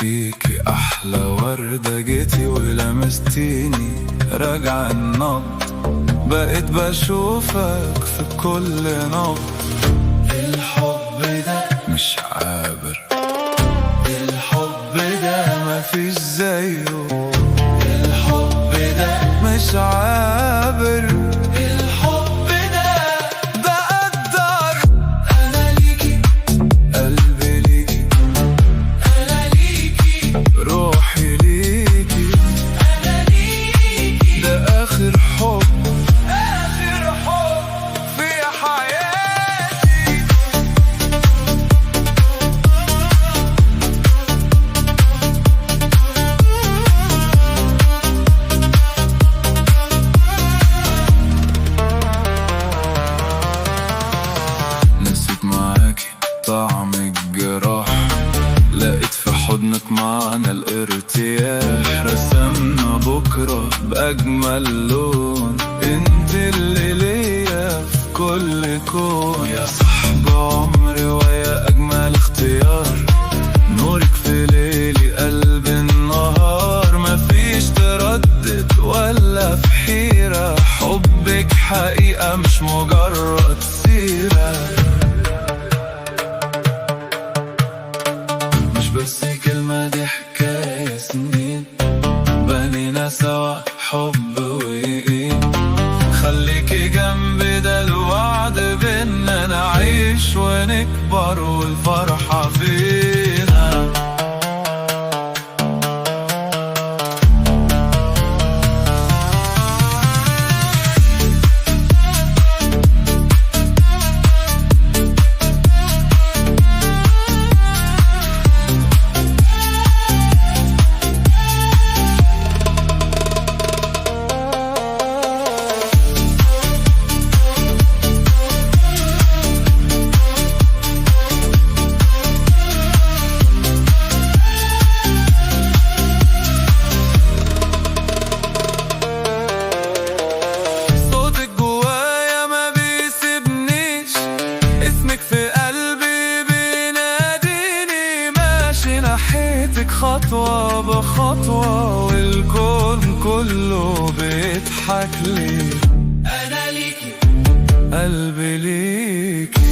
فيكي أحلى وردة جيتي ولمستيني راجع النبض، بقيت بشوفك في كل نبض. الحب ده مش عابر، الحب ده مفيش زيه، الحب ده مش عابر، الحب ده بقدر. أنا ليكي قلبي ليكي، أنا ليكي روحي ليكي، أنا ليكي ده آخر حب، آخر حب في حياتي. نسيت معاكي طعم الجراح، لقيت في حضنك معنى الارتياح، رسمنا بكرة بأجمل لون، انت اللي ليا في كل كون. يا صاحب عمري ويا أجمل اختيار، نورك في ليلي قلب النهار، مفيش تردد ولا في حيرة، حبك حقيقة مش مجرد سيرة. مش بس كلمة، دي حكاية سنين بنينا سوا حب وإيه. خليكي جنبي ده الوعد بينا، نعيش ونكبر والفرحة فينا. ناحيتك خطوة بخطوة، والكون كله بيضحك لي. أنا ليكي قلبي ليكي.